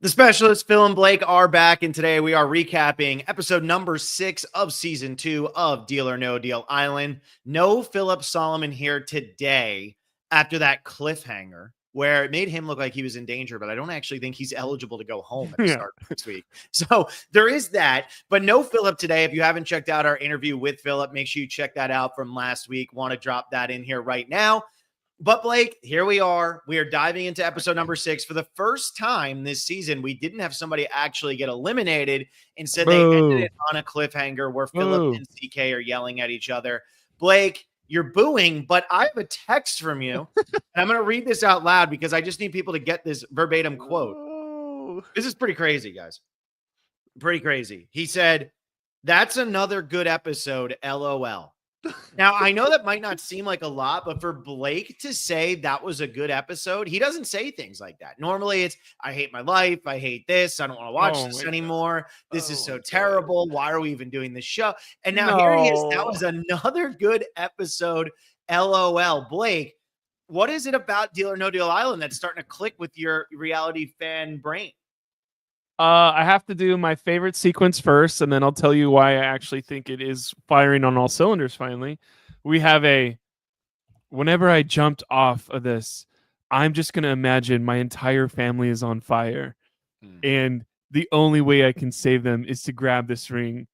The specialists, Phil and Blake, are back, and today we are recapping episode number 6 of season 2 of Deal or No Deal Island. No Philip Solomon here today after that cliffhanger where it made him look like he was in danger, but I don't actually think he's eligible to go home at the start of this week. So there is that, but no Philip today. If you haven't checked out our interview with Philip, make sure you check that out from last week. Want to drop that in here right now. But Blake, here we are. We are diving into episode number 6. For the first time this season, we didn't have somebody actually get eliminated. Instead, they ended it on a cliffhanger where Philip and CK are yelling at each other. Blake, you're booing, but I have a text from you. And I'm going to read this out loud because I just need people to get this verbatim quote. This is pretty crazy, guys. Pretty crazy. He said, "That's another good episode, LOL." Now, I know that might not seem like a lot, but for Blake to say that was a good episode, he doesn't say things like that. Normally it's, I hate my life. I hate this. I don't want to watch this anymore. This is so terrible. Why are we even doing this show? And now here he is. That was another good episode. LOL. Blake, what is it about Deal or No Deal Island that's starting to click with your reality fan brain? I have to do my favorite sequence first, and then I'll tell you why I actually think it is firing on all cylinders finally. We have whenever I jumped off of this, I'm just going to imagine my entire family is on fire. And the only way I can save them is to grab this ring.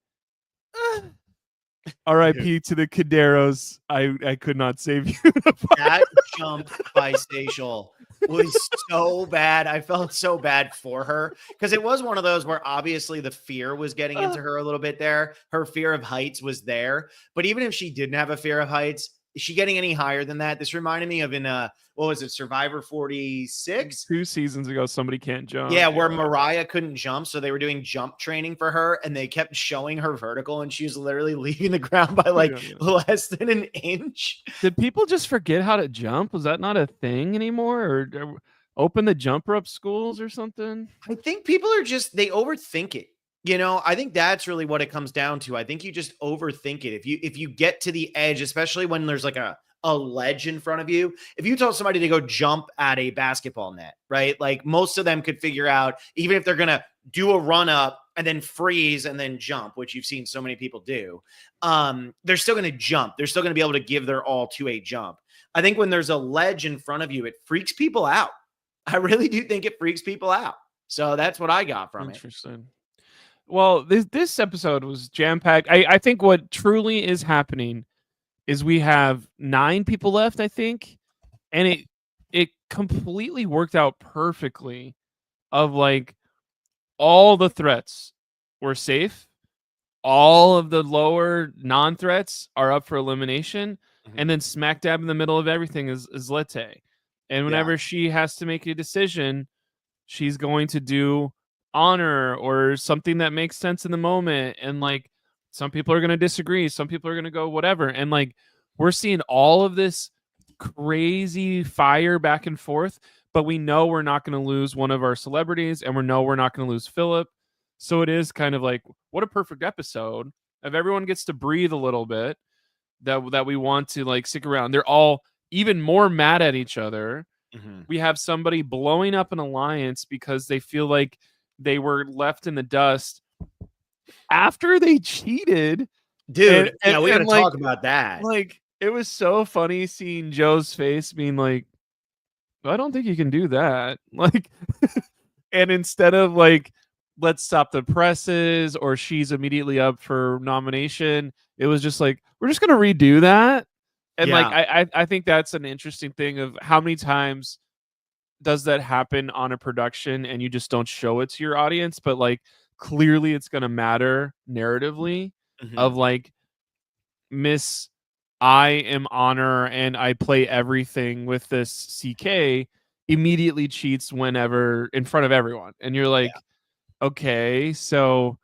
R.I.P. to the Caderos. I could not save you. That jump by Stacial was so bad. I felt so bad for her because it was one of those where obviously the fear was getting into her a little bit there. Her fear of heights was there. But even if she didn't have a fear of heights, is she getting any higher than that? This reminded me of in what was it, Survivor 46? 2 seasons ago, somebody can't jump. Yeah, where Mariah couldn't jump, so they were doing jump training for her, and they kept showing her vertical, and she was literally leaving the ground by like less than an inch. Did people just forget how to jump? Was that not a thing anymore? Or open the jump rope schools or something? I think people are they overthink it. You know, I think that's really what it comes down to. I think you just overthink it. If you get to the edge, especially when there's like a ledge in front of you, if you told somebody to go jump at a basketball net, right? Like most of them could figure out, even if they're going to do a run up and then freeze and then jump, which you've seen so many people do, they're still going to jump. They're still going to be able to give their all to a jump. I think when there's a ledge in front of you, it freaks people out. I really do think it freaks people out. So that's what I got from it. Interesting. Well, this episode was jam-packed. I think what truly is happening is we have 9 people left, I think, and it completely worked out perfectly of like all the threats were safe. All of the lower non-threats are up for elimination. And then smack dab in the middle of everything is Lete. And whenever she has to make a decision, she's going to do honor or something that makes sense in the moment. And like some people are going to disagree, some people are going to go whatever, and like we're seeing all of this crazy fire back and forth, but we know we're not going to lose one of our celebrities, and we know we're not going to lose Philip. So it is kind of like, what a perfect episode of everyone gets to breathe a little bit, that we want to like stick around. They're all even more mad at each other. We have somebody blowing up an alliance because they feel like they were left in the dust after they cheated. Dude, we got to talk about that. Like, it was so funny seeing Joe's face being like, I don't think you can do that. Like, and instead of like, let's stop the presses, or she's immediately up for nomination, it was just like, we're just going to redo that. And like, I think that's an interesting thing of how many times does that happen on a production and you just don't show it to your audience, but like clearly it's going to matter narratively of like, Miss I am honor and I play everything with this CK immediately cheats whenever in front of everyone. And you're like, okay, so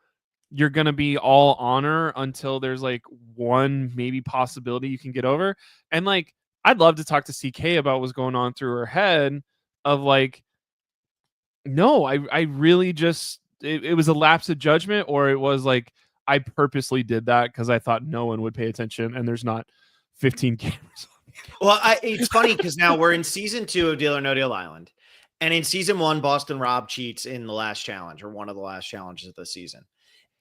you're going to be all honor until there's like one maybe possibility you can get over. And like, I'd love to talk to CK about what's going on through her head of like, no, I really just, it was a lapse of judgment, or it was like, I purposely did that because I thought no one would pay attention and there's not 15 cameras. Well, it's funny because now we're in season 2 of Deal or No Deal Island. And in season 1, Boston Rob cheats in the last challenge, or one of the last challenges of the season.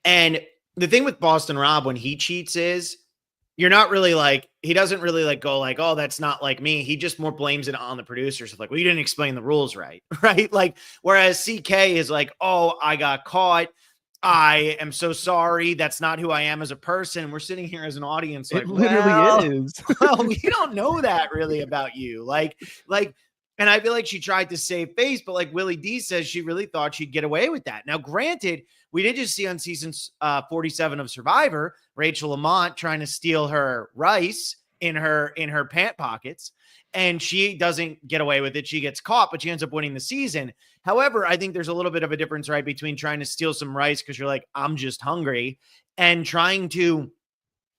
And the thing with Boston Rob when he cheats is you're not really like, he doesn't really like go like, oh, that's not like me. He just more blames it on the producers of like, well, you didn't explain the rules right. Right. Like, whereas CK is like, oh, I got caught. I am so sorry. That's not who I am as a person. We're sitting here as an audience like, It literally well, is. well, we don't know that really about you. Like, and I feel like she tried to save face, but like Willie D says, she really thought she'd get away with that. Now, granted, we did just see on season 47 of Survivor, Rachel Lamont trying to steal her rice in her pant pockets, and she doesn't get away with it. She gets caught, but she ends up winning the season. However, I think there's a little bit of a difference, right, between trying to steal some rice because you're like, I'm just hungry, and trying to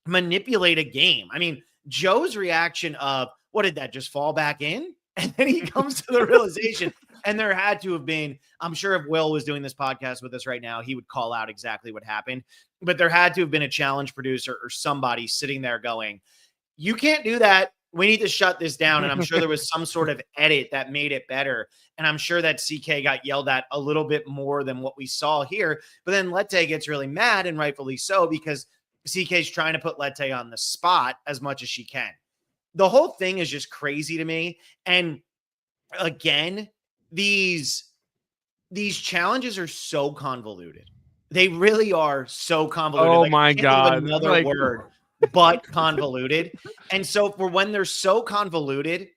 manipulate a game. I mean, Joe's reaction of, what did that just fall back in? And then he comes to the realization, and there had to have been, I'm sure if Will was doing this podcast with us right now, he would call out exactly what happened, but there had to have been a challenge producer or somebody sitting there going, you can't do that. We need to shut this down. And I'm sure there was some sort of edit that made it better. And I'm sure that CK got yelled at a little bit more than what we saw here. But then Lette gets really mad, and rightfully so, because CK's trying to put Lette on the spot as much as she can. The whole thing is just crazy to me. And again, these challenges are so convoluted. They really are so convoluted. Oh like, my I can't think of God. another Like, word but convoluted. And so for when they're so convoluted,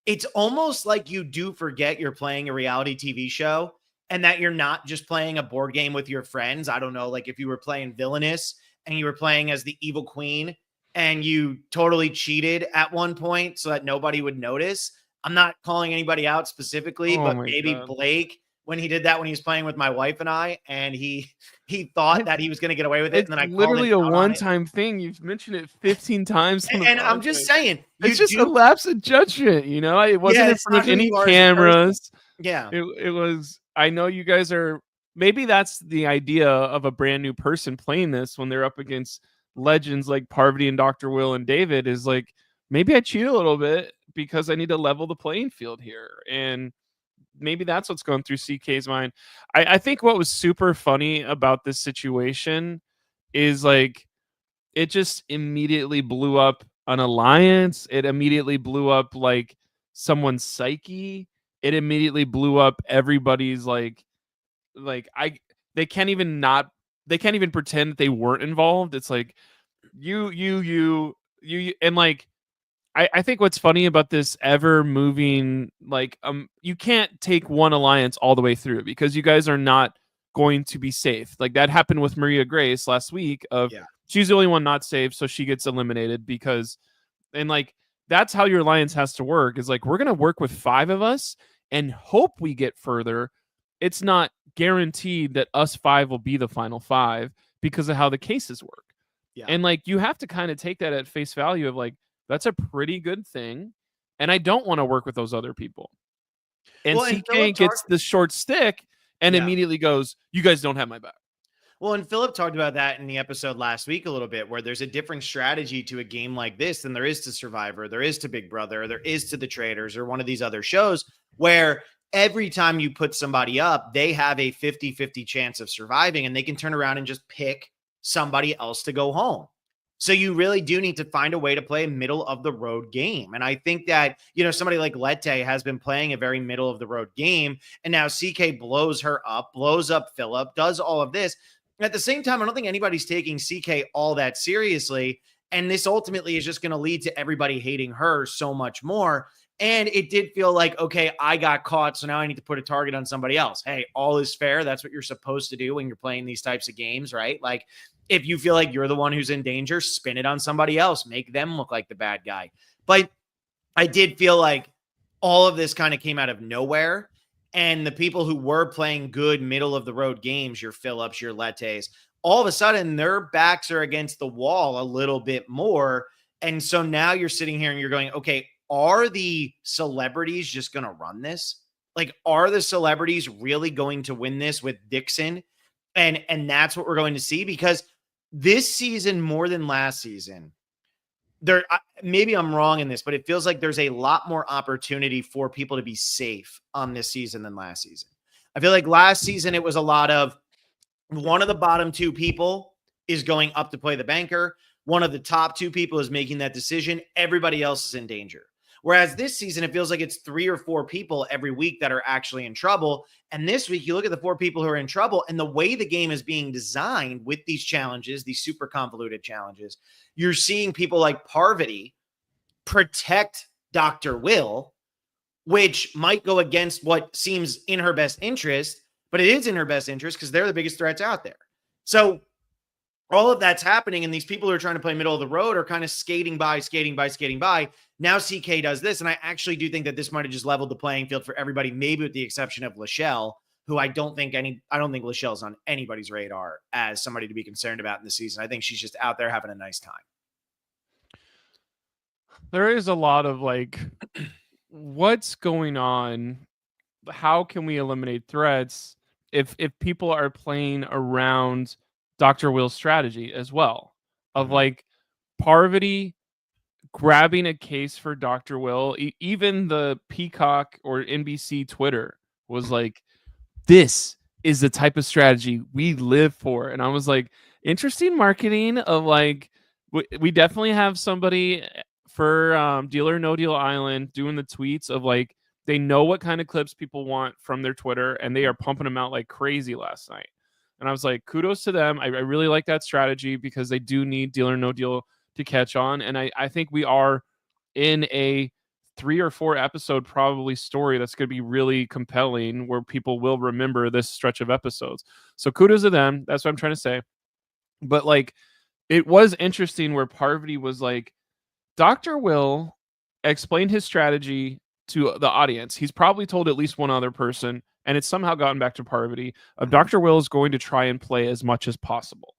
it's almost like you do forget you're playing a reality TV show and that you're not just playing a board game with your friends. I don't know, like if you were playing Villainous and you were playing as the evil queen and you totally cheated at one point so that nobody would notice. I'm not calling anybody out specifically, oh but my maybe God. Blake, when he did that when he was playing with my wife and I, and he thought that he was going to get away with it, It's and then I called him literally a out on it. one-time thing. You've mentioned it 15 times on the And I'm just podcast. saying, It's just a lapse of judgment, you know? It wasn't in it's front not of who any you are as a person. cameras. Yeah. It was, I know you guys are, maybe that's the idea of a brand new person playing this when they're up against legends like Parvati and Dr. Will and David, is like, maybe I cheat a little bit because I need to level the playing field here. And maybe that's what's going through CK's mind. I think what was super funny about this situation is like, it just immediately blew up an alliance. It immediately blew up like someone's psyche. It immediately blew up everybody's like I they can't even pretend that they weren't involved. It's like you and like I think what's funny about this ever moving, like, you can't take one alliance all the way through because you guys are not going to be safe. Like that happened with Maria Grace last week of she's the only one not safe. So she gets eliminated because, and like, that's how your alliance has to work, is like, we're going to work with 5 of us and hope we get further. It's not guaranteed that us 5 will be the final 5 because of how the cases work. Yeah. And like, you have to kind of take that at face value of like, that's a pretty good thing. And I don't want to work with those other people. And CK gets the short stick and immediately goes, you guys don't have my back. Well, and Philip talked about that in the episode last week a little bit, where there's a different strategy to a game like this than there is to Survivor, there is to Big Brother, there is to The Traders or one of these other shows, where every time you put somebody up, they have a 50-50 chance of surviving, and they can turn around and just pick somebody else to go home. So you really do need to find a way to play a middle of the road game. And I think that, you know, somebody like Lette has been playing a very middle of the road game. And now CK blows her up, blows up Philip, does all of this. At the same time, I don't think anybody's taking CK all that seriously. And this ultimately is just going to lead to everybody hating her so much more. And it did feel like, okay, I got caught, so now I need to put a target on somebody else. Hey, all is fair. That's what you're supposed to do when you're playing these types of games, right? Like, if you feel like you're the one who's in danger, spin it on somebody else. Make them look like the bad guy. But I did feel like all of this kind of came out of nowhere. And the people who were playing good middle of the road games, your Phillips, your Lettes, all of a sudden their backs are against the wall a little bit more. And so now you're sitting here and you're going, okay, are the celebrities just going to run this? Like, are the celebrities really going to win this with Dixon? And that's what we're going to see, because this season, more than last season, maybe I'm wrong in this, but it feels like there's a lot more opportunity for people to be safe on this season than last season. I feel like last season it was a lot of one of the bottom two people is going up to play the banker. One of the top two people is making that decision. Everybody else is in danger. Whereas this season, it feels like it's 3 or 4 people every week that are actually in trouble. And this week, you look at the 4 people who are in trouble, and the way the game is being designed with these challenges, these super convoluted challenges, you're seeing people like Parvati protect Dr. Will, which might go against what seems in her best interest, but it is in her best interest because they're the biggest threats out there. So all of that's happening, and these people who are trying to play middle of the road are kind of skating by. Now CK does this, and I actually do think that this might have just leveled the playing field for everybody, maybe with the exception of Lachelle, who I don't think Lachelle's on anybody's radar as somebody to be concerned about in the season. I think she's just out there having a nice time. There is a lot of like, what's going on? How can we eliminate threats if people are playing around Dr. Will's strategy as well? Of like Parvati grabbing a case for Dr. Will. Even the Peacock or NBC Twitter was like, this is the type of strategy we live for. And I was like, interesting marketing of like, we definitely have somebody for Deal or No Deal Island doing the tweets of like, they know what kind of clips people want from their Twitter, and they are pumping them out like crazy last night. And I was like, kudos to them. I really like that strategy because they do need Deal or No Deal to catch on. And I think we are in a 3 or 4 episode probably story that's going to be really compelling where people will remember this stretch of episodes. So kudos to them. That's what I'm trying to say. But like, it was interesting where Parvati was like, Dr. Will explained his strategy to the audience. He's probably told at least one other person, and it's somehow gotten back to Parvati of Dr. Will is going to try and play as much as possible.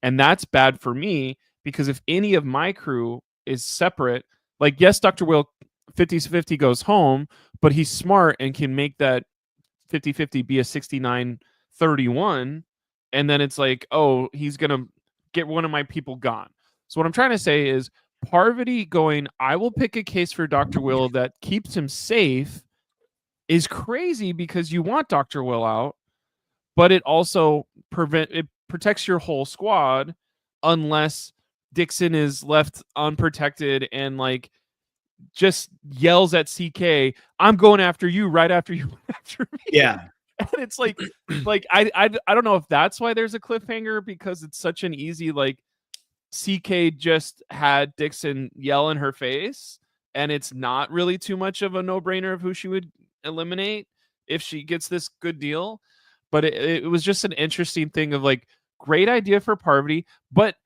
And that's bad for me because if any of my crew is separate, like, yes, Dr. Will 50-50 goes home, but he's smart and can make that 50-50 be a 69-31. And then it's like, oh, he's going to get one of my people gone. So what I'm trying to say is Parvati going, I will pick a case for Dr. Will that keeps him safe is crazy because you want Dr. Will out, but it also protects your whole squad unless Dixon is left unprotected and like just yells at CK, I'm going after you right after you went after me. Yeah. And it's like I don't know if that's why there's a cliffhanger because it's such an easy like CK just had Dixon yell in her face and it's not really too much of a no-brainer of who she would eliminate if she gets this good deal. But it was just an interesting thing of like, great idea for Parvati, but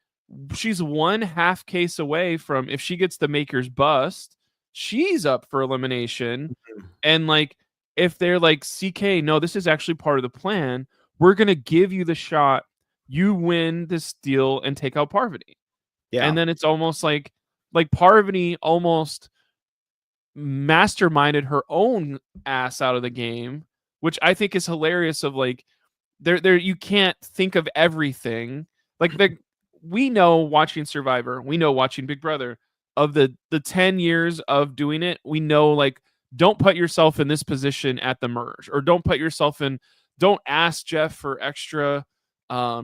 she's 1/2 case away from, if she gets the Maker's bust, she's up for elimination. And like, if they're like, CK, no, this is actually part of the plan. We're going to give you the shot. You win this deal and take out Parvati. Yeah. And then it's almost like Parvati almost masterminded her own ass out of the game, which I think is hilarious of like, there you can't think of everything. Like we know watching Survivor, we know watching Big Brother, of the 10 years of doing it, we know like, don't put yourself in this position at the merge, or don't ask Jeff for extra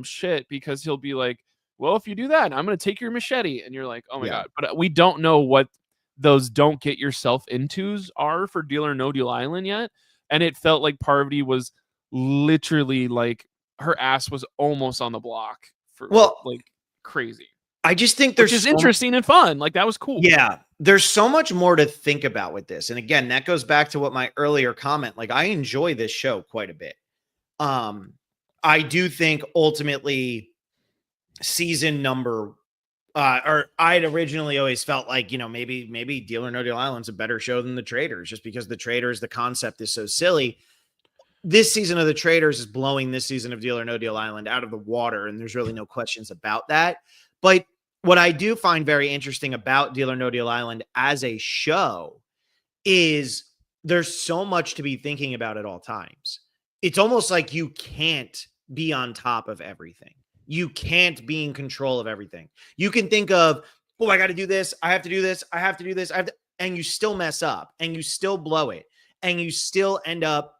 shit because he'll be like, well, if you do that, I'm going to take your machete. And you're like, oh my God. But we don't know what those don't get yourself intos are for Deal or No Deal Island yet. And it felt like Parvati was literally like her ass was almost on the block for like crazy. I just think there's interesting and fun. Like that was cool. Yeah. There's so much more to think about with this. And again, that goes back to what my earlier comment, like I enjoy this show quite a bit. I do think ultimately season number or I'd originally always felt like, you know, maybe Deal or No Deal Island's a better show than The Traitors, just because The Traitors, the concept is so silly. This season of The Traitors is blowing this season of Deal or No Deal Island out of the water, and there's really no questions about that. But what I do find very interesting about Deal or No Deal Island as a show is there's so much to be thinking about at all times. It's almost like you can't be on top of everything. You can't be in control of everything. You can think of oh, I got to do this. I have to do this. I have to do this. And you still mess up and you still blow it and you still end up,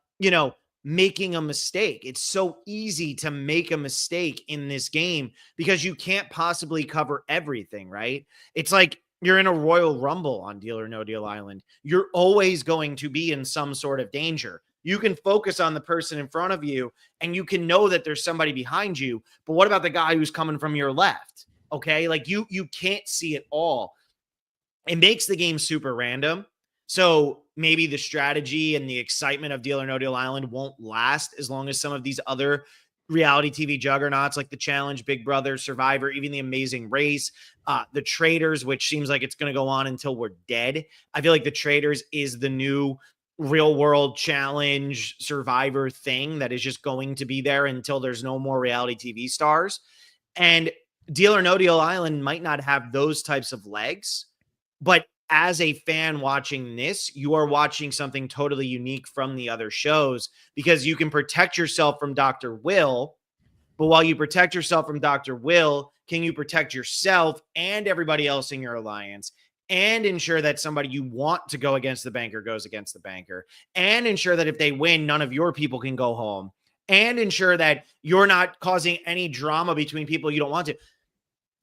making a mistake. It's so easy to make a mistake in this game because you can't possibly cover everything, right? It's like you're in a Royal Rumble on Deal or No Deal Island. You're always going to be in some sort of danger. You can focus on the person in front of you and you can know that there's somebody behind you. But what about the guy who's coming from your left? Okay. Like you can't see it all. It makes the game super random. So maybe the strategy and the excitement of Deal or No Deal Island won't last as long as some of these other reality TV juggernauts like The Challenge, Big Brother, Survivor, even The Amazing Race, The Traders, which seems like it's going to go on until we're dead. I feel like The Traders is the new real world challenge Survivor thing that is just going to be there until there's no more reality TV stars. And Deal or No Deal Island might not have those types of legs, but as a fan watching this, you are watching something totally unique from the other shows because you can protect yourself from Dr. Will. But while you protect yourself from Dr. Will, can you protect yourself and everybody else in your alliance and ensure that somebody you want to go against the banker goes against the banker and ensure that if they win, none of your people can go home and ensure that you're not causing any drama between people you don't want to?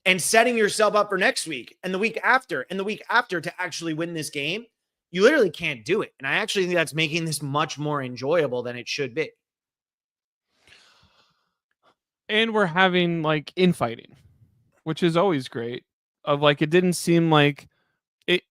And setting yourself up for next week and the week after and the week after to actually win this game, you literally can't do it. And I actually think that's making this much more enjoyable than it should be. And we're having like infighting, which is always great. Of like, it didn't seem like it.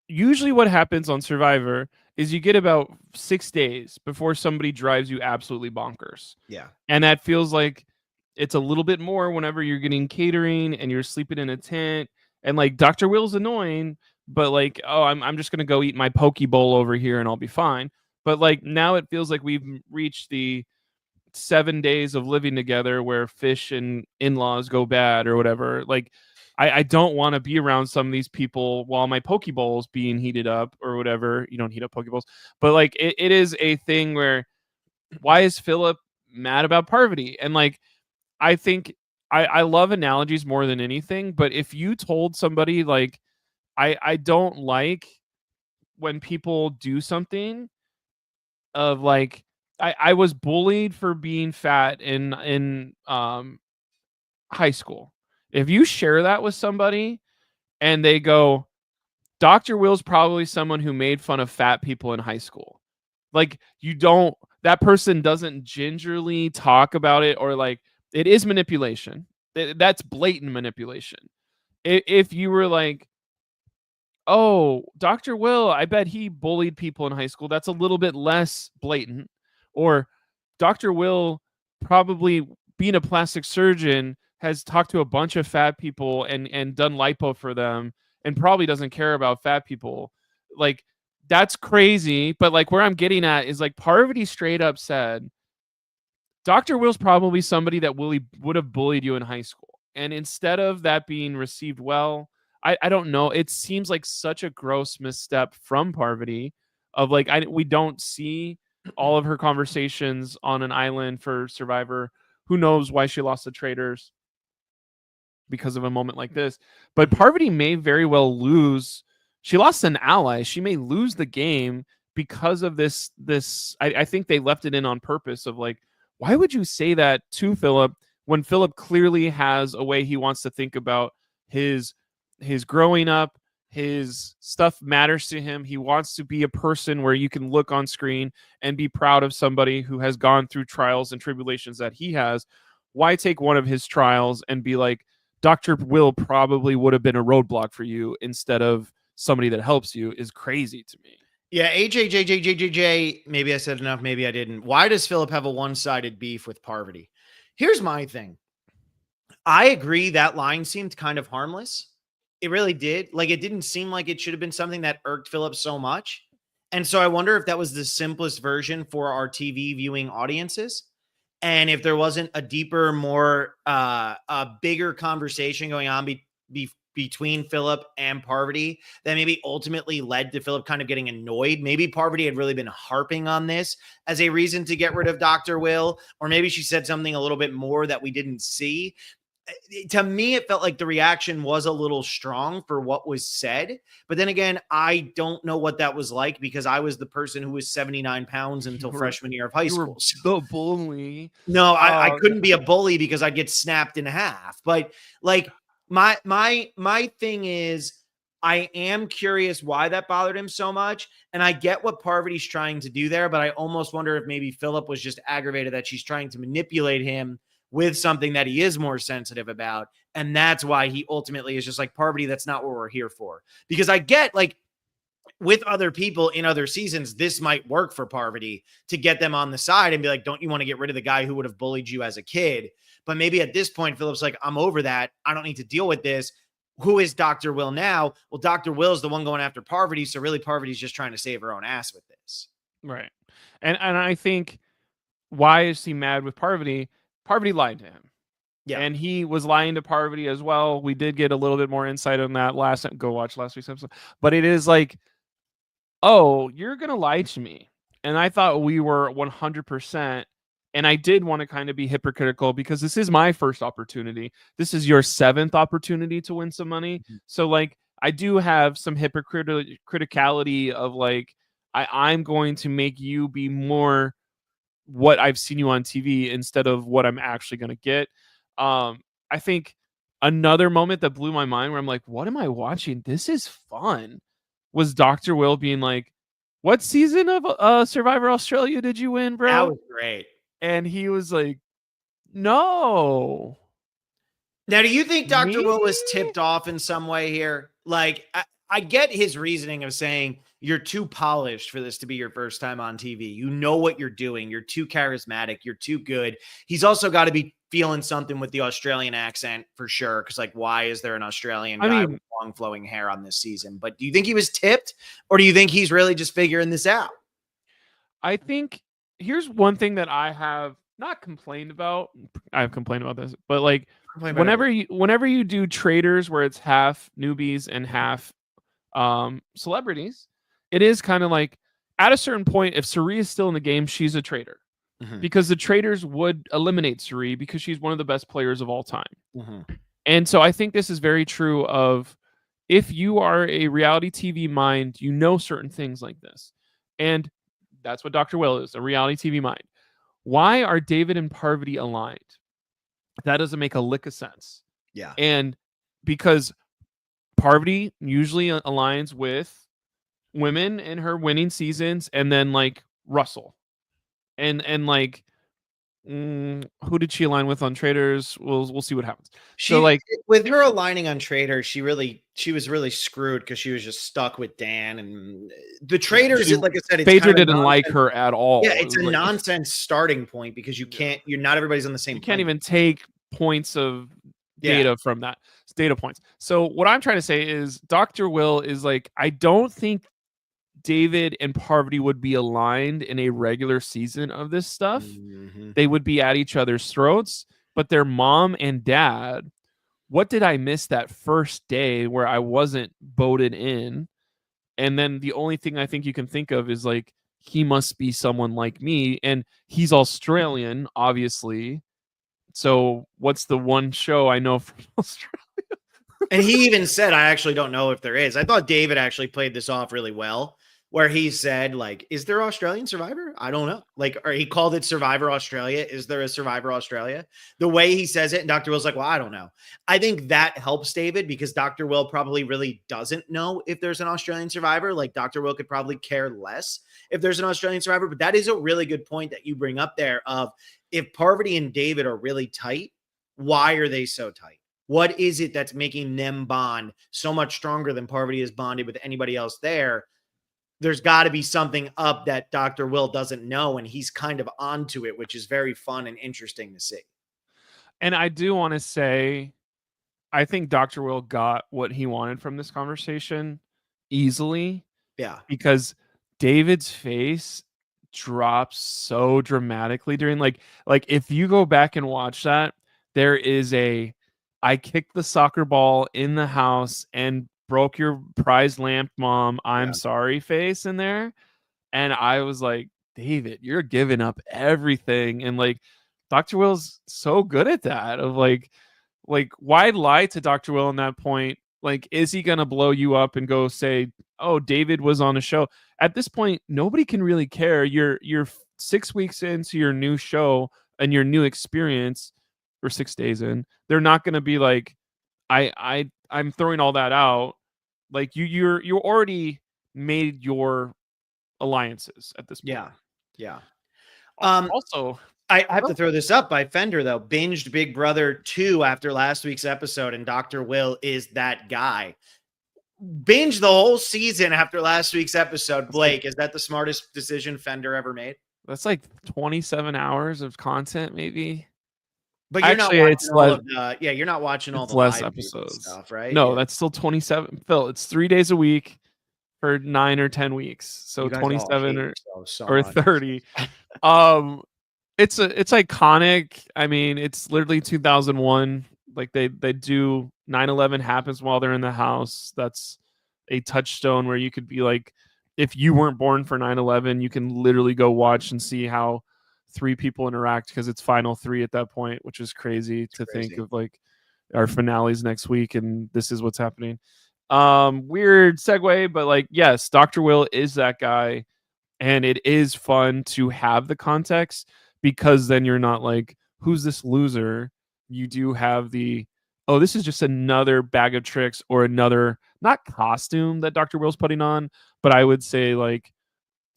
Usually, what happens on Survivor is you get about 6 days before somebody drives you absolutely bonkers. Yeah. And that feels like it's a little bit more whenever you're getting catering and you're sleeping in a tent. And like Dr. Will's annoying, but like, oh, I'm just gonna go eat my poke bowl over here and I'll be fine. But like now it feels like we've reached the 7 days of living together where fish and in-laws go bad or whatever. Like I don't want to be around some of these people while my poke bowl's being heated up or whatever. You don't heat up poke bowls, but like it is a thing where why is Philip mad about Parvati? And like I think I love analogies more than anything, but if you told somebody like I don't like when people do something of like I was bullied for being fat in high school. If you share that with somebody and they go, Dr. Will's probably someone who made fun of fat people in high school. Like that person doesn't gingerly talk about it or like it is manipulation. That's blatant manipulation. If you were like, oh, Dr. Will, I bet he bullied people in high school. That's a little bit less blatant. Or Dr. Will, probably being a plastic surgeon, has talked to a bunch of fat people and done lipo for them and probably doesn't care about fat people. Like, that's crazy. But like where I'm getting at is like Parvati straight up said, Dr. Will's probably somebody that would have bullied you in high school. And instead of that being received well, I don't know. It seems like such a gross misstep from Parvati of like, we don't see all of her conversations on an island for Survivor. Who knows why she lost the Traders because of a moment like this. But Parvati may very well lose. She lost an ally. She may lose the game because of this. I think they left it in on purpose of like, why would you say that to Philip when Philip clearly has a way he wants to think about his growing up, his stuff matters to him. He wants to be a person where you can look on screen and be proud of somebody who has gone through trials and tribulations that he has. Why take one of his trials and be like, Dr. Will probably would have been a roadblock for you instead of somebody that helps you is crazy to me. Yeah, AJJJJJJ, maybe I said enough, maybe I didn't. Why does Philip have a one-sided beef with Parvati? Here's my thing. I agree that line seemed kind of harmless. It really did. Like, it didn't seem like it should have been something that irked Philip so much. And so I wonder if that was the simplest version for our TV viewing audiences. And if there wasn't a deeper, more, a bigger conversation going on between Philip and Parvati that maybe ultimately led to Philip kind of getting annoyed. Maybe Parvati had really been harping on this as a reason to get rid of Dr. Will, or maybe she said something a little bit more that we didn't see. to me, it felt like the reaction was a little strong for what was said. But then again, I don't know what that was like because I was the person who was 79 pounds You until were freshman year of high you were school. So, the bully. no, I Oh couldn't be a god. bully because I'd get snapped in half. But like my thing is, I am curious why that bothered him so much. And I get what Parvati's trying to do there, but I almost wonder if maybe Philip was just aggravated that she's trying to manipulate him with something that he is more sensitive about. And that's why he ultimately is just like, Parvati, that's not what we're here for. Because I get like with other people in other seasons, this might work for Parvati to get them on the side and be like, don't you want to get rid of the guy who would have bullied you as a kid? But maybe at this point, Philip's like, I'm over that. I don't need to deal with this. Who is Dr. Will now? Well, Dr. Will is the one going after Parvati. So really, Parvati's just trying to save her own ass with this. Right. And I think, why is he mad with Parvati? Parvati lied to him. Yeah. And he was lying to Parvati as well. We did get a little bit more insight on that go watch last week's episode. But it is like, oh, you're going to lie to me. And I thought we were 100%. And I did want to kind of be hypocritical because this is my first opportunity. This is your 7th opportunity to win some money. So like, I do have some criticality of like, I'm going to make you be more what I've seen you on TV instead of what I'm actually going to get. I think another moment that blew my mind where I'm like, what am I watching? This is fun. Was Dr. Will being like, what season of Survivor Australia did you win, bro? That was great. And he was like, no. Now, do you think Dr. Me? Will was tipped off in some way here? Like, I get his reasoning of saying you're too polished for this to be your first time on TV. You know what you're doing. You're too charismatic. You're too good. He's also got to be feeling something with the Australian accent for sure. Because, like, why is there an Australian guy with long flowing hair on this season? But do you think he was tipped, or do you think he's really just figuring this out? I think here's one thing that I have not complained about. I've complained about this, but like, whenever you do traders where it's half newbies and half celebrities, it is kind of like, at a certain point, if Suri is still in the game, she's a trader. Because the traders would eliminate Suri because she's one of the best players of all time. And so I think this is very true of, if you are a reality TV mind, you know certain things like this. And that's what Dr. Will is, a reality TV mind. Why are David and Parvati aligned? That doesn't make a lick of sense. Yeah. And because Parvati usually aligns with women in her winning seasons, and then like Russell. And like, who did she align with on traders? We'll see what happens. So like, with her aligning on trader, she was really screwed because she was just stuck with Dan, and the traders. Like I said, it's Phaedra didn't like her at all. Yeah, it's a nonsense starting point because you're not everybody's on the same. You can't even take points of data from that. It's data points. So what I'm trying to say is, Dr. Will is like, I don't think David and Parvati would be aligned in a regular season of this stuff. They would be at each other's throats, but their mom and dad, what did I miss that first day where I wasn't voted in? And then the only thing I think you can think of is like, he must be someone like me, and he's Australian, obviously. So what's the one show I know from Australia? And he even said, I actually don't know if there is. I thought David actually played this off really well, where he said, like, is there Australian Survivor? I don't know. Like, or he called it Survivor Australia. Is there a Survivor Australia? The way he says it, and Dr. Will's like, well, I don't know. I think that helps David because Dr. Will probably really doesn't know if there's an Australian Survivor. Like, Dr. Will could probably care less if there's an Australian Survivor. But that is a really good point that you bring up there of, if Parvati and David are really tight, why are they so tight? What is it that's making them bond so much stronger than Parvati is bonded with anybody else there? There's got to be something up that Dr. Will doesn't know, and he's kind of onto it, which is very fun and interesting to see. And I do want to say, I think Dr. Will got what he wanted from this conversation easily. Yeah. Because David's face drops so dramatically during like if you go back and watch that, there is I kicked the soccer ball in the house and broke your prize lamp, mom, I'm sorry face in there. And I was like, David, you're giving up everything. And like, Dr. Will's so good at that, of like, Like, why lie to Dr. Will in that point? Like, is he going to blow you up and go say, oh, David was on a show? At this point, nobody can really care. You're 6 weeks into your new show and your new experience, or 6 days in. They're not going to be like, I'm throwing all that out. Like, you're already made your alliances at this point. Yeah. Also, I have to throw this up by Fender, though. Binged Big Brother 2 after last week's episode, and Dr. Will is that guy. Binge the whole season after last week's episode. Blake, is that the smartest decision Fender ever made? That's like 27 hours of content, maybe. But you're Actually, not watching it's all less, of the, yeah, you're not watching all the less live episodes stuff, right? No, Yeah. that's still 27. Phil, it's 3 days a week for 9 or 10 weeks. So 27 or 30. It's iconic. I mean, it's literally 2001. Like they do 9/11 happens while they're in the house. That's a touchstone where you could be like, if you weren't born for 9/11, you can literally go watch and see how 3 people interact, because it's final 3 at that point, which is crazy to think of. Like, our finales next week and this is what's happening. Weird segue, but like, yes, Dr. Will is that guy, and it is fun to have the context, because then you're not like, who's this loser? You do have the, oh, this is just another bag of tricks, or another, not costume that Dr. Will's putting on, but I would say like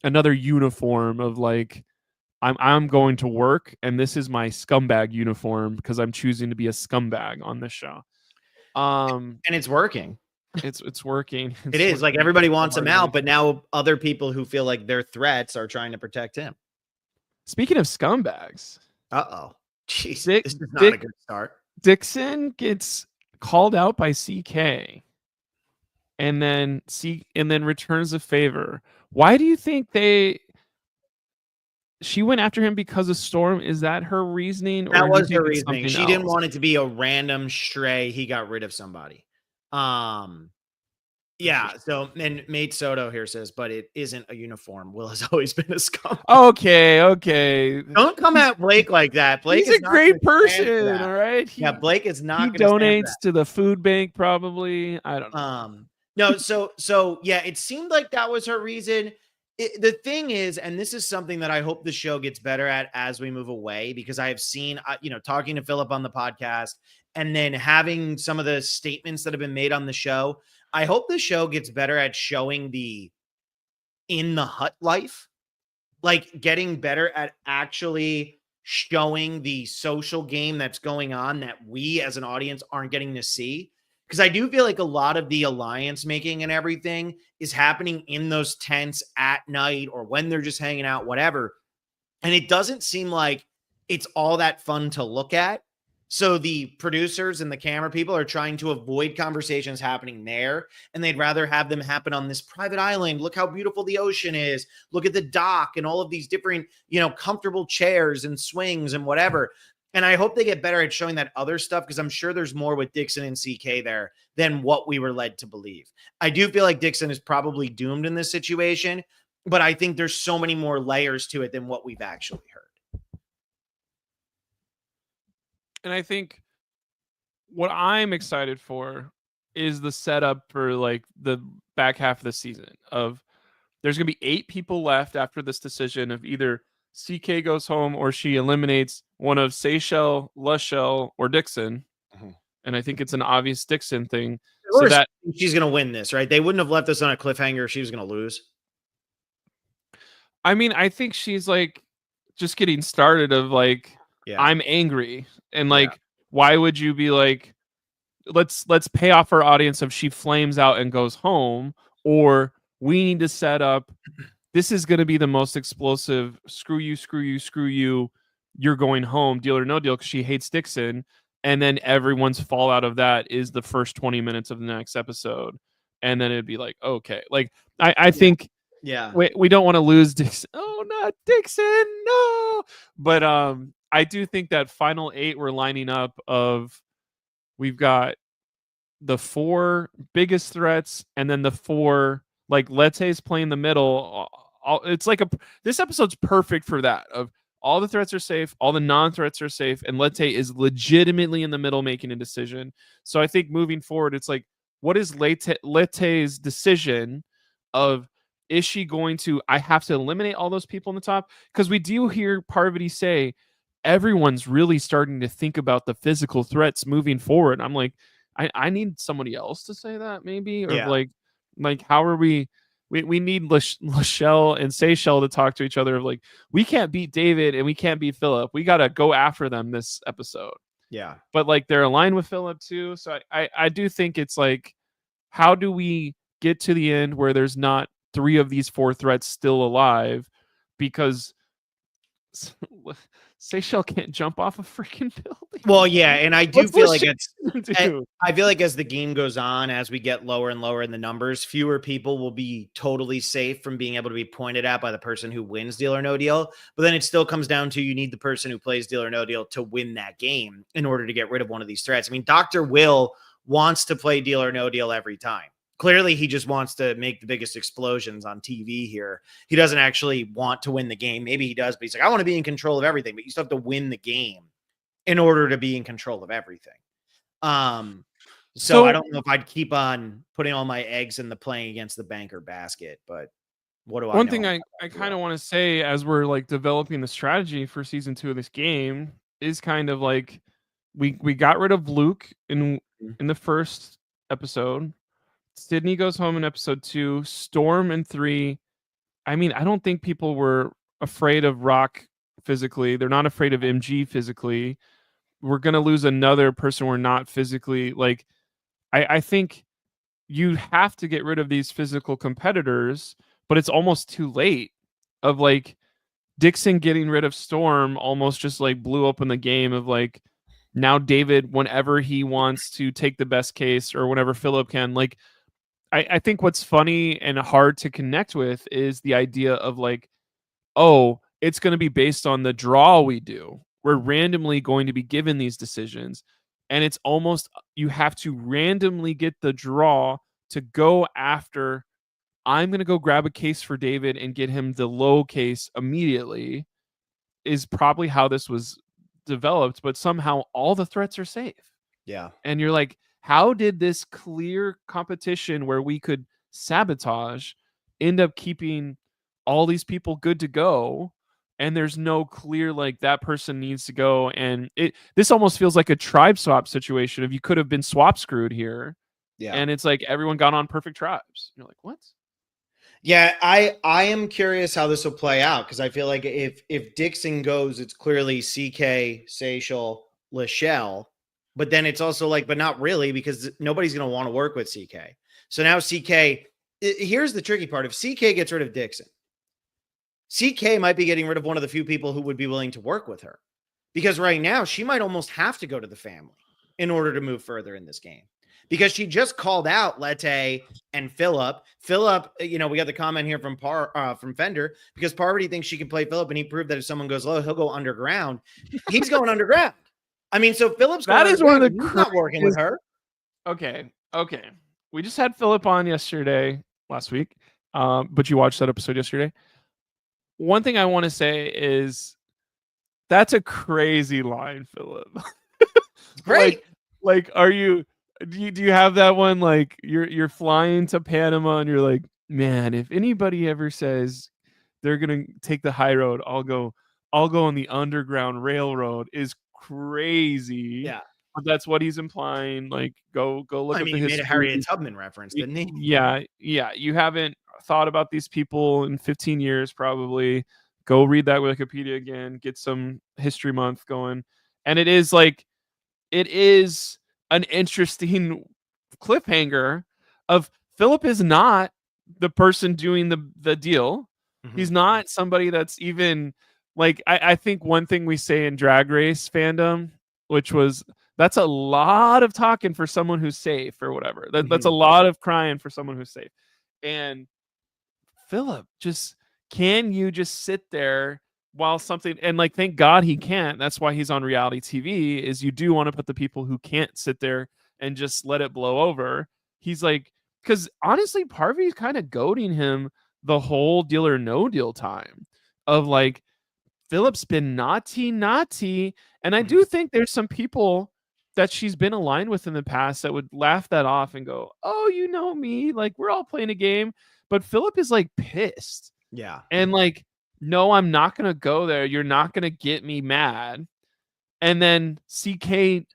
another uniform of like, I'm going to work and this is my scumbag uniform because I'm choosing to be a scumbag on this show. And it's working. It's working. It is like everybody wants him out, but now other people who feel like they're threats are trying to protect him. Speaking of scumbags. Jeez, this is not a good start. Dixon gets called out by CK and then returns a favor. Why do you think she went after him? Because of Storm? Is that her reasoning? That was her reasoning. She didn't want it to be a random stray. He got rid of somebody. Yeah. So, and Mate Soto here says, but it isn't a uniform. Will has always been a scum. Okay. Don't come at Blake like that. Blake is a great person. All right. Blake is not. He donates to the food bank, probably. I don't know. No. So yeah, it seemed like that was her reason. The thing is, and this is something that I hope the show gets better at as we move away, because I have seen, talking to Philip on the podcast and then having some of the statements that have been made on the show, I hope the show gets better at showing the in the hut life, like getting better at actually showing the social game that's going on that we as an audience aren't getting to see. Because I do feel like a lot of the alliance making and everything is happening in those tents at night or when they're just hanging out, whatever. And it doesn't seem like it's all that fun to look at. So the producers and the camera people are trying to avoid conversations happening there. And they'd rather have them happen on this private island. Look how beautiful the ocean is. Look at the dock and all of these different, comfortable chairs and swings and whatever. And I hope they get better at showing that other stuff, because I'm sure there's more with Dixon and CK there than what we were led to believe. I do feel like Dixon is probably doomed in this situation, but I think there's so many more layers to it than what we've actually heard. And I think what I'm excited for is the setup for like the back half of the season of there's going to be 8 people left after this decision of either CK goes home or she eliminates one of Seychelles, Lushell, or Dixon. Mm-hmm. And I think it's an obvious Dixon thing. So that she's going to win this, right? They wouldn't have left us on a cliffhanger if she was going to lose. I mean, I think she's like just getting started of like, I'm angry. And like, why would you be like, let's pay off our audience if she flames out and goes home, or we need to set up, this is going to be the most explosive, screw you, you're going home, deal or no deal, because she hates Dixon. And then everyone's fallout of that is the first 20 minutes of the next episode. And then it'd be like, okay. Like, I think we don't want to lose Dixon. Oh, not Dixon, no. But I do think that final 8 we're lining up of, we've got the 4 biggest threats, and then the 4, like, Let's playing the middle. It's like this episode's perfect for that. Of all the threats are safe, all the non-threats are safe, and Lete is legitimately in the middle making a decision. So I think moving forward, it's like, what is Lete's decision of, is she going to, I have to eliminate all those people on the top? Because we do hear Parvati say everyone's really starting to think about the physical threats moving forward. I'm like, I need somebody else to say that maybe, or Yeah. like how are we need Lachelle and Seychelle to talk to each other of like, we can't beat David and we can't beat Philip. We got to go after them this episode. Yeah. But like they're aligned with Philip too. So I do think it's like, how do we get to the end where there's not 3 of these 4 threats still alive? Because Seychelle can't jump off a freaking building. Well, yeah, and I do What's feel like Lachelle do? I feel like as the game goes on, as we get lower and lower in the numbers, fewer people will be totally safe from being able to be pointed at by the person who wins Deal or No Deal. But then it still comes down to, you need the person who plays Deal or No Deal to win that game in order to get rid of one of these threats. I mean, Dr. Will wants to play Deal or No Deal every time. Clearly, he just wants to make the biggest explosions on TV here. He doesn't actually want to win the game. Maybe he does, but he's like, I want to be in control of everything. But you still have to win the game in order to be in control of everything. So I don't know if I'd keep on putting all my eggs in the playing against the banker basket, but what do I know? One thing I kind of want to say as we're like developing the strategy for season 2 of this game is kind of like, we got rid of Luke in the first episode. Sydney goes home in episode 2. Storm in 3. I mean, I don't think people were afraid of Rock physically. They're not afraid of MG physically. We're gonna lose another person we're not physically like. I think you have to get rid of these physical competitors, but it's almost too late. Of like, Dixon getting rid of Storm almost just like blew open the game of like, now David, whenever he wants to take the best case or whenever Philip can, like, I think what's funny and hard to connect with is the idea of like, oh, it's going to be based on the draw we do. We're randomly going to be given these decisions. And it's almost, you have to randomly get the draw to go after, I'm going to go grab a case for David and get him the low case immediately, is probably how this was developed. But somehow all the threats are safe. Yeah. And you're like, how did this clear competition where we could sabotage end up keeping all these people good to go? And there's no clear, like, that person needs to go. And this almost feels like a tribe swap situation. If you could have been swap screwed here. Yeah. And it's like everyone got on perfect tribes. You're like, what? Yeah, I am curious how this will play out, because I feel like if Dixon goes, it's clearly CK, Seychelle, Lachelle. But then it's also like, but not really, because nobody's going to want to work with CK. So now CK, here's the tricky part. If CK gets rid of Dixon, CK might be getting rid of one of the few people who would be willing to work with her, because right now she might almost have to go to the family in order to move further in this game, because she just called out Lete and Philip. Philip, we got the comment here from Fender, because Parvati thinks she can play Philip, and he proved that if someone goes low, he'll go underground. He's going underground. I mean, so Philip's that is one of the he's not working with her. Okay. We just had Philip on last week, but you watched that episode yesterday. One thing I want to say is that's a crazy line, Philip. Great. Like, do you have that one? Like, you're flying to Panama and you're like, man, if anybody ever says they're gonna take the high road, I'll go on the Underground Railroad, is crazy. Yeah. But that's what he's implying. Like, go look at the history. He made a Harriet Tubman reference, didn't he? Yeah. You haven't thought about these people in 15 years, probably. Go read that Wikipedia again. Get some History Month going. And it is an interesting cliffhanger of Philip is not the person doing the deal. Mm-hmm. He's not somebody that's even like, I think one thing we say in Drag Race fandom, which was, that's a lot of talking for someone who's safe or whatever. That's a lot of crying for someone who's safe. And Philip, can you just sit there while something, and like, thank God he can't. That's why he's on reality TV, is you do want to put the people who can't sit there and just let it blow over. He's like, because honestly, Parvati's kind of goading him the whole Deal or No Deal time of like, Philip's been naughty. And I do think there's some people that she's been aligned with in the past that would laugh that off and go, oh, you know me, like we're all playing a game. But Philip is like pissed. Yeah. And like, no, I'm not going to go there. You're not going to get me mad. And then CK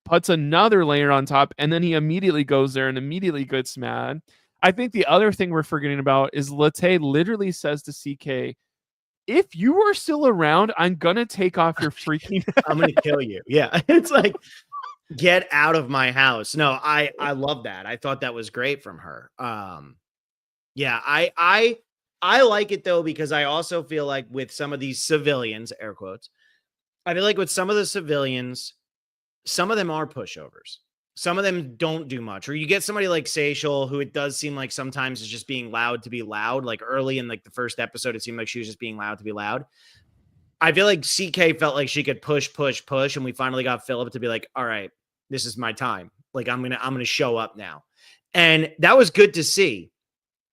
puts another layer on top, and then he immediately goes there and immediately gets mad. I think the other thing we're forgetting about is Latte literally says to CK, if you are still around, I'm going to take off your freaking I'm going to kill you. Yeah. It's like, get out of my house. No, I love that. I thought that was great from her. Yeah, I like it though, because I also feel like with some of these civilians, air quotes, I feel like with some of the civilians, some of them are pushovers. Some of them don't do much. Or you get somebody like Seychelles, who it does seem like sometimes is just being loud to be loud. Like early in like the first episode, it seemed like she was just being loud to be loud. I feel like CK felt like she could push, and we finally got Philip to be like, all right, this is my time. Like I'm gonna show up now. And that was good to see,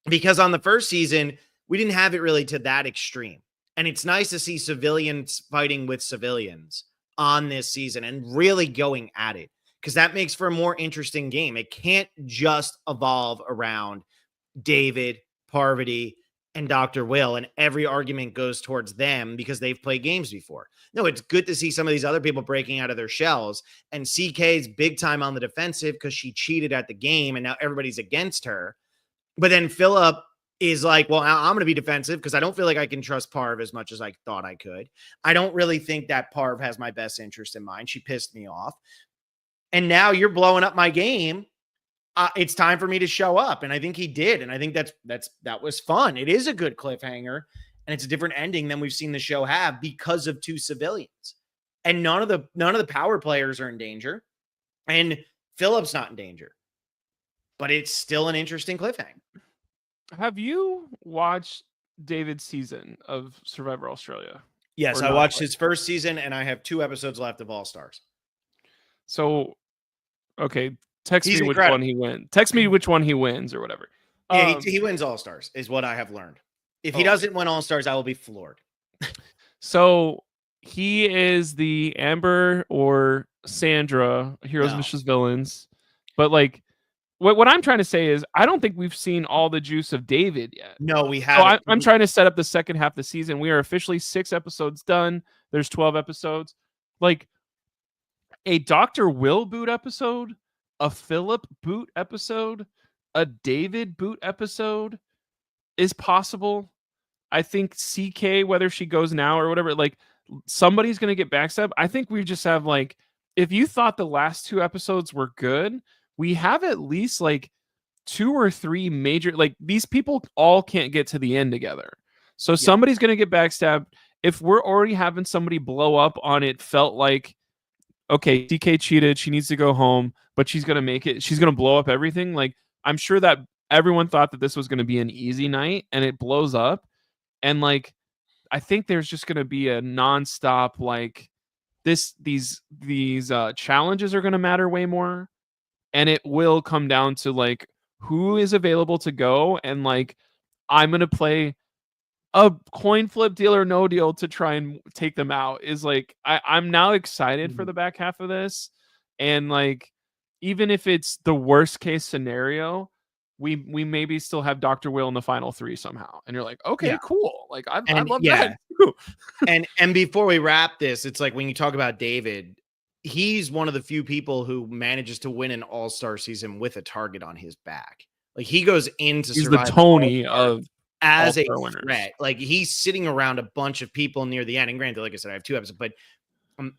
because on the first season, we didn't have it really to that extreme. And it's nice to see civilians fighting with civilians on this season and really going at it, because that makes for a more interesting game. It can't just evolve around David, Parvati, and Dr. Will, and every argument goes towards them because they've played games before. No, it's good to see some of these other people breaking out of their shells, and CK's big time on the defensive because she cheated at the game and now everybody's against her. But then Philip is like, well, I'm going to be defensive because I don't feel like I can trust Parv as much as I thought I could. I don't really think that Parv has my best interest in mind. She pissed me off. And now you're blowing up my game. It's time for me to show up. And I think he did. And I think that was fun. It is a good cliffhanger, and it's a different ending than we've seen the show have because of two civilians. And none of the power players are in danger. And Philip's not in danger. But it's still an interesting cliffhanger. Have you watched David's season of Survivor Australia? Yes, I watched his first season, and I have 2 episodes left of All Stars. So, okay, text He's me incredible. which one he wins. Text me which one he wins or whatever. Yeah, he wins All Stars is what I have learned. If he doesn't win All Stars, I will be floored. So he is the Amber or Sandra, Heroes, Vicious Villains. But like, what I'm trying to say is, I don't think we've seen all the juice of David yet. No, we haven't. So I'm trying to set up the second half of the season. We are officially 6 episodes done. There's 12 episodes. Like a Dr. Will boot episode, a Philip boot episode, a David boot episode is possible. I think CK, whether she goes now or whatever, like somebody's going to get backstabbed. I think we just have like, if you thought the last 2 episodes were good, we have at least like 2 or 3 major, like these people all can't get to the end together. So somebody's going to get backstabbed. If we're already having somebody blow up on it, felt like, okay, CK cheated, she needs to go home, but she's going to make it, she's going to blow up everything. Like, I'm sure that everyone thought that this was going to be an easy night, and it blows up. And like, I think there's just going to be a nonstop, like these challenges are going to matter way more. And it will come down to like who is available to go, and like I'm gonna play a coin flip, deal or no deal, to try and take them out. Is like I'm now excited for the back half of this, and like even if it's the worst case scenario, we maybe still have Dr. Will in the final 3 somehow, and you're like, okay, cool. Like I love that. and before we wrap this, it's like when you talk about David, he's one of the few people who manages to win an all-star season with a target on his back. Like he goes into he's the Tony of as a threat. Like he's sitting around a bunch of people near the end. And granted, like I said, I have 2 episodes, but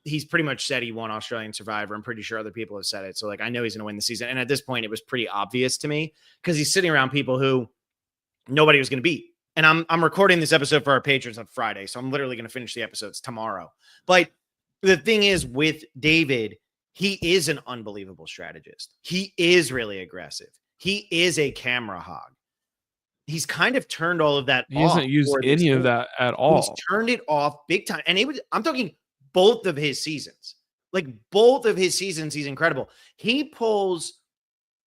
he's pretty much said he won Australian Survivor. I'm pretty sure other people have said it. So like, I know he's going to win the season. And at this point, it was pretty obvious to me because he's sitting around people who nobody was going to beat. And I'm recording this episode for our patrons on Friday. So I'm literally going to finish the episodes tomorrow. But the thing is with David, he is an unbelievable strategist. He is really aggressive. He is a camera hog. He's kind of turned all of that off. He hasn't used any of that at all. He's turned it off big time. And I'm talking both of his seasons. Like both of his seasons, he's incredible. He pulls,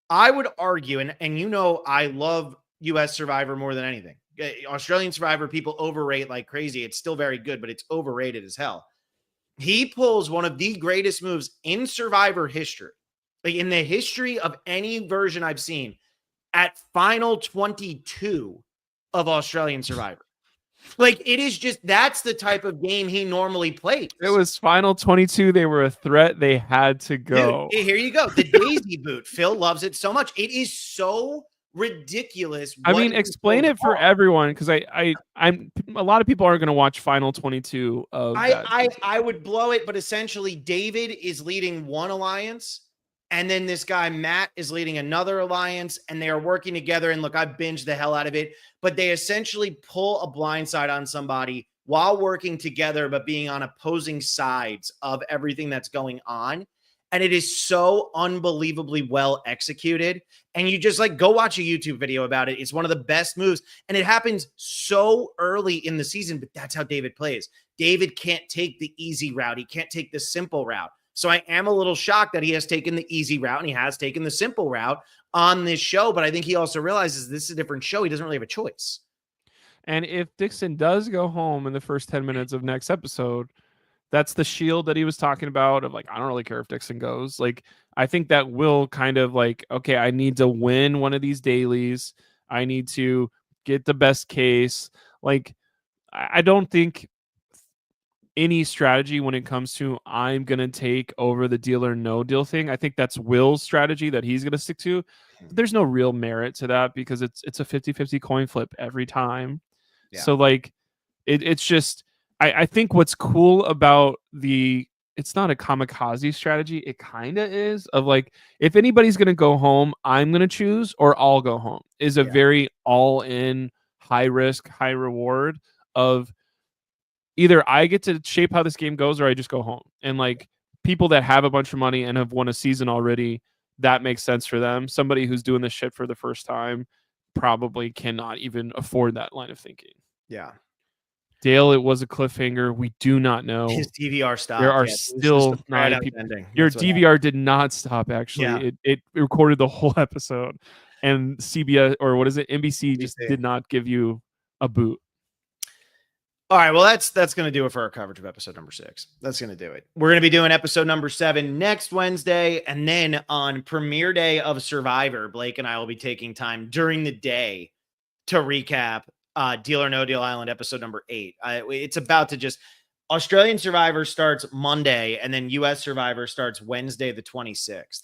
I would argue, and you know I love US Survivor more than anything. Australian Survivor, people overrate like crazy. It's still very good, but it's overrated as hell. He pulls one of the greatest moves in Survivor history, like in the history of any version I've seen, at Final 22 of Australian Survivor. Like, it is just, that's the type of game he normally plays. It was Final 22. They were a threat. They had to go. Dude, here you go. The Daisy boot. Phil loves it so much. It is so ridiculous. I mean, explain it for everyone, because I'm a lot of people aren't going to watch Final 22 of that. I would blow it, but essentially David is leading one alliance, and then this guy Matt is leading another alliance, and they are working together. And look, I binged the hell out of it, but they essentially pull a blindside on somebody while working together, but being on opposing sides of everything that's going on. And it is so unbelievably well executed. And you just like go watch a YouTube video about it. It's one of the best moves. And it happens so early in the season, but that's how David plays. David can't take the easy route. He can't take the simple route. So I am a little shocked that he has taken the easy route and he has taken the simple route on this show. But I think he also realizes this is a different show. He doesn't really have a choice. And if Dixon does go home in the first 10 minutes of next episode, that's the shield that he was talking about of like, I don't really care if Dixon goes. Like, I think that will kind of like, okay, I need to win one of these dailies. I need to get the best case. Like, I don't think any strategy when it comes to I'm going to take over the deal or no deal thing. I think that's Will's strategy that he's going to stick to. But there's no real merit to that because it's a 50-50 coin flip every time. Yeah. So like it's just, I think what's cool about it's not a kamikaze strategy. It kind of is of like, if anybody's going to go home, I'm going to choose or I'll go home is a very all in high risk, high reward of either I get to shape how this game goes or I just go home. And like people that have a bunch of money and have won a season already, that makes sense for them. Somebody who's doing this shit for the first time probably cannot even afford that line of thinking. Yeah. Dale, it was a cliffhanger. We do not know. His DVR stopped. There are still 9 people. Your DVR did not stop, actually. Yeah. It recorded the whole episode. And CBS, or what is it? NBC just did not give you a boot. All right, well, that's going to do it for our coverage of episode number 6. That's going to do it. We're going to be doing episode number 7 next Wednesday. And then on premiere day of Survivor, Blake and I will be taking time during the day to recap Deal or No Deal Island episode number 8. It's about to just Australian Survivor starts Monday and then US Survivor starts Wednesday the 26th.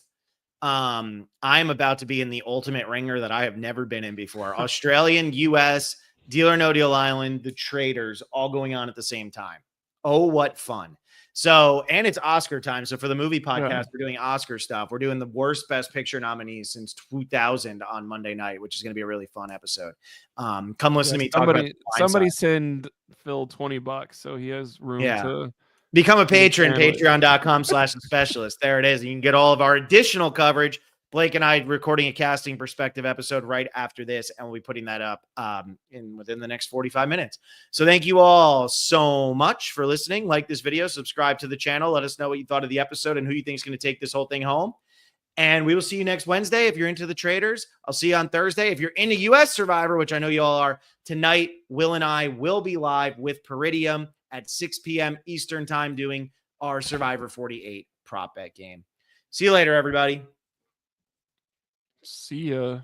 I'm about to be in the ultimate ringer that I have never been in before. Australian, US, Deal or No Deal Island, the Traders all going on at the same time. Oh, what fun. So, and it's Oscar time. So for the movie podcast, we're doing Oscar stuff. We're doing the worst Best Picture nominees since 2000 on Monday night, which is going to be a really fun episode. Come listen to me talk about somebody send Phil $20 so he has room to become a patron, patreon.com/specialist. There it is. You can get all of our additional coverage. Blake and I recording a casting perspective episode right after this, and we'll be putting that up within the next 45 minutes. So thank you all so much for listening. Like this video, subscribe to the channel. Let us know what you thought of the episode and who you think is going to take this whole thing home. And we will see you next Wednesday. If you're into the Traders, I'll see you on Thursday. If you're into US Survivor, which I know you all are, tonight, Will and I will be live with Peridium at 6 p.m. Eastern time doing our Survivor 48 prop bet game. See you later, everybody. See ya.